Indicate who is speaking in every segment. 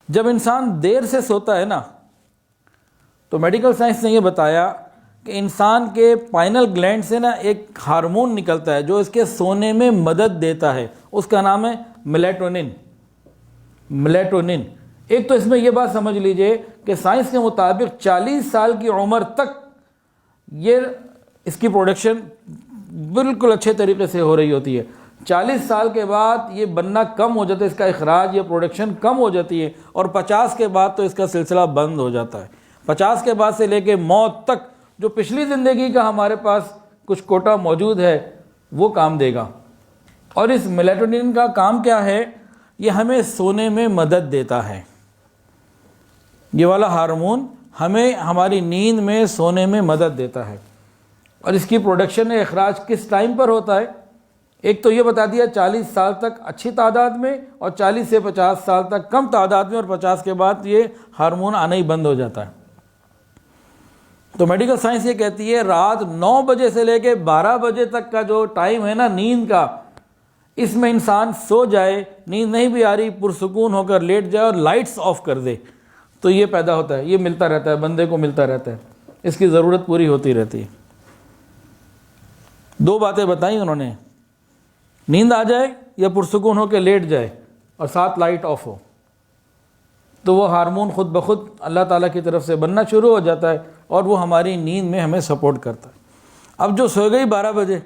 Speaker 1: جب انسان دیر سے سوتا ہے نا تو میڈیکل سائنس نے یہ بتایا کہ انسان کے پائنل گلینڈ سے نا ایک ہارمون نکلتا ہے جو اس کے سونے میں مدد دیتا ہے، اس کا نام ہے میلیٹونن۔ ایک تو اس میں یہ بات سمجھ لیجئے کہ سائنس کے مطابق 40 سال کی عمر تک یہ اس کی پروڈکشن بالکل اچھے طریقے سے ہو رہی ہوتی ہے۔ 40 سال کے بعد یہ بننا کم ہو جاتا ہے، اس کا اخراج یا پروڈکشن کم ہو جاتی ہے، اور 50 کے بعد تو اس کا سلسلہ بند ہو جاتا ہے۔ 50 کے بعد سے لے کے موت تک جو پچھلی زندگی کا ہمارے پاس کچھ کوٹا موجود ہے وہ کام دے گا۔ اور اس میلیٹونن کا کام کیا ہے؟ یہ ہمیں سونے میں مدد دیتا ہے۔ یہ والا ہارمون ہمیں ہماری نیند میں سونے میں مدد دیتا ہے، اور اس کی پروڈکشن اخراج کس ٹائم پر ہوتا ہے؟ ایک تو یہ بتا دیا 40 سال تک اچھی تعداد میں، اور 40 سے 50 سال تک کم تعداد میں، اور 50 کے بعد یہ ہارمون آنا ہی بند ہو جاتا ہے۔ تو میڈیکل سائنس یہ کہتی ہے رات 9 بجے سے لے کے 12 بجے تک کا جو ٹائم ہے نا نیند کا، اس میں انسان سو جائے، نیند نہیں بھی آ رہی، پرسکون ہو کر لیٹ جائے اور لائٹس آف کر دے، تو یہ پیدا ہوتا ہے، یہ ملتا رہتا ہے، بندے کو ملتا رہتا ہے، اس کی ضرورت پوری ہوتی رہتی ہے۔ 2 باتیں بتائیں انہوں نے، نیند آ جائے یا پرسکون ہو کے لیٹ جائے اور ساتھ لائٹ آف ہو، تو وہ ہارمون خود بخود اللہ تعالیٰ کی طرف سے بننا شروع ہو جاتا ہے، اور وہ ہماری نیند میں ہمیں سپورٹ کرتا ہے۔ اب جو سو گئی 12 بجے،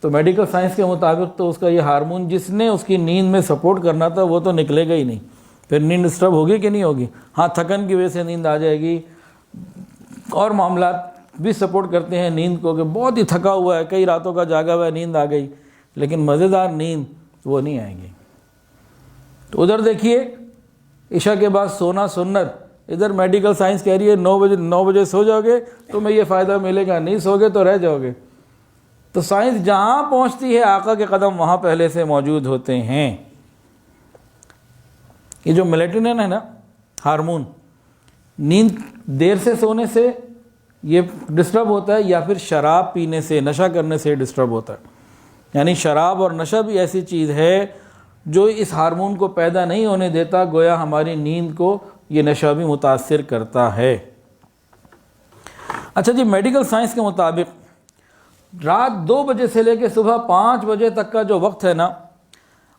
Speaker 1: تو میڈیکل سائنس کے مطابق تو اس کا یہ ہارمون جس نے اس کی نیند میں سپورٹ کرنا تھا وہ تو نکلے گا ہی نہیں، پھر نیند ڈسٹرب ہوگی کہ نہیں ہوگی؟ ہاں، تھکن کی وجہ سے نیند آ جائے گی، اور معاملات بھی سپورٹ کرتے ہیں نیند کو کہ بہت ہی تھکا ہوا ہے، کئی راتوں کا جاگا ہوا ہے، نیند آ گئی، لیکن مزیدار نیند وہ نہیں آئے گی۔ تو ادھر دیکھیے عشاء کے بعد سونا سنت، ادھر میڈیکل سائنس کہہ رہی ہے 9 بجے سو جاؤ گے تمہیں یہ فائدہ ملے گا، نہیں سو گے تو رہ جاؤ گے۔ تو سائنس جہاں پہنچتی ہے آقا کے قدم وہاں پہلے سے موجود ہوتے ہیں۔ یہ جو میلیٹونن ہے نا ہارمون، نیند دیر سے سونے سے یہ ڈسٹرب ہوتا ہے، یا پھر شراب پینے سے، نشہ کرنے سے ڈسٹرب ہوتا ہے۔ یعنی شراب اور نشہ بھی ایسی چیز ہے جو اس ہارمون کو پیدا نہیں ہونے دیتا، گویا ہماری نیند کو یہ نشہ بھی متاثر کرتا ہے۔ اچھا جی، میڈیکل سائنس کے مطابق رات 2 بجے سے لے کے صبح 5 بجے تک کا جو وقت ہے نا،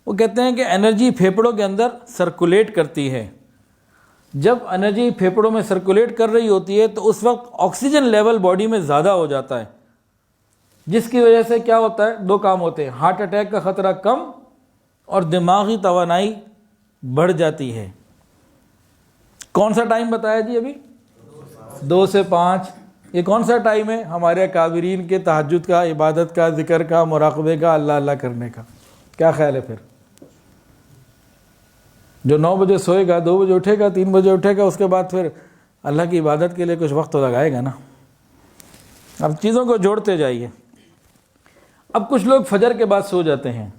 Speaker 1: وہ کہتے ہیں کہ انرجی پھیپھڑوں کے اندر سرکولیٹ کرتی ہے۔ جب انرجی پھیپھڑوں میں سرکولیٹ کر رہی ہوتی ہے تو اس وقت آکسیجن لیول باڈی میں زیادہ ہو جاتا ہے، جس کی وجہ سے کیا ہوتا ہے؟ 2 کام ہوتے ہیں، ہارٹ اٹیک کا خطرہ کم اور دماغی توانائی بڑھ جاتی ہے۔ کون سا ٹائم بتایا جی ابھی؟ 2 سے 5۔ یہ کون سا ٹائم ہے؟ ہمارے کابرین کے تہجد کا، عبادت کا، ذکر کا، مراقبے کا، اللہ اللہ کرنے کا۔ کیا خیال ہے پھر؟ جو 9 بجے سوئے گا، 2 بجے اٹھے گا، 3 بجے اٹھے گا، اس کے بعد پھر اللہ کی عبادت کے لیے کچھ وقت تو لگائے گا نا۔ اب چیزوں کو جوڑتے جائیے۔ اب کچھ لوگ فجر کے بعد سو جاتے ہیں،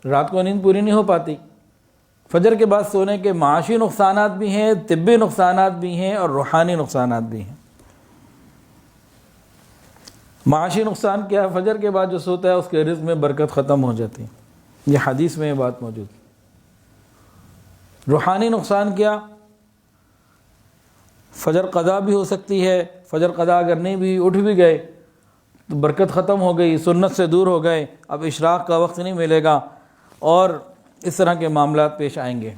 Speaker 1: رات کو نیند پوری نہیں ہو پاتی۔ فجر کے بعد سونے کے معاشی نقصانات بھی ہیں، طبی نقصانات بھی ہیں، اور روحانی نقصانات بھی ہیں۔ معاشی نقصان کیا ہے؟ فجر کے بعد جو سوتا ہے اس کے رزق میں برکت ختم ہو جاتی ہے، یہ حدیث میں یہ بات موجود ہے۔ روحانی نقصان کیا؟ فجر قضا بھی ہو سکتی ہے، فجر قضا اگر نہیں بھی، اٹھ بھی گئے تو برکت ختم ہو گئی، سنت سے دور ہو گئے، اب اشراق کا وقت نہیں ملے گا، اور اس طرح کے معاملات پیش آئیں گے۔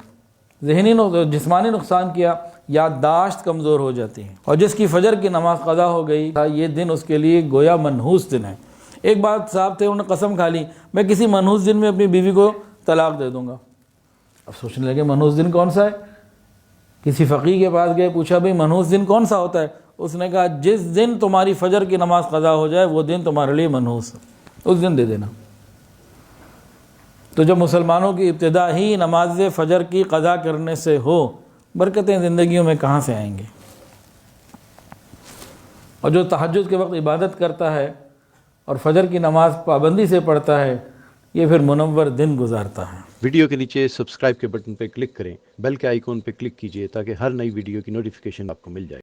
Speaker 1: ذہنی جسمانی نقصان کیا؟ یادداشت کمزور ہو جاتی ہے، اور جس کی فجر کی نماز قضا ہو گئی یہ دن اس کے لیے گویا منحوس دن ہے۔ ایک بات صاحب تھے، انہوں نے قسم کھا لی میں کسی منحوس دن میں اپنی بیوی کو طلاق دے دوں گا۔ اب سوچنے لگے منحوس دن کون سا ہے؟ کسی فقیہ کے پاس گئے، پوچھا بھئی منحوس دن کون سا ہوتا ہے؟ اس نے کہا جس دن تمہاری فجر کی نماز قضا ہو جائے وہ دن تمہارے لیے منحوس ہے، اس دن دے دینا۔ تو جب مسلمانوں کی ابتدا ہی نماز فجر کی قضا کرنے سے ہو، برکتیں زندگیوں میں کہاں سے آئیں گے؟ اور جو تہجد کے وقت عبادت کرتا ہے اور فجر کی نماز پابندی سے پڑھتا ہے، یہ پھر منور دن گزارتا ہے۔
Speaker 2: ویڈیو کے نیچے سبسکرائب کے بٹن پہ کلک کریں، بیل کے آئیکن پہ کلک کیجئے تاکہ ہر نئی ویڈیو کی نوٹیفیکیشن آپ کو مل جائے۔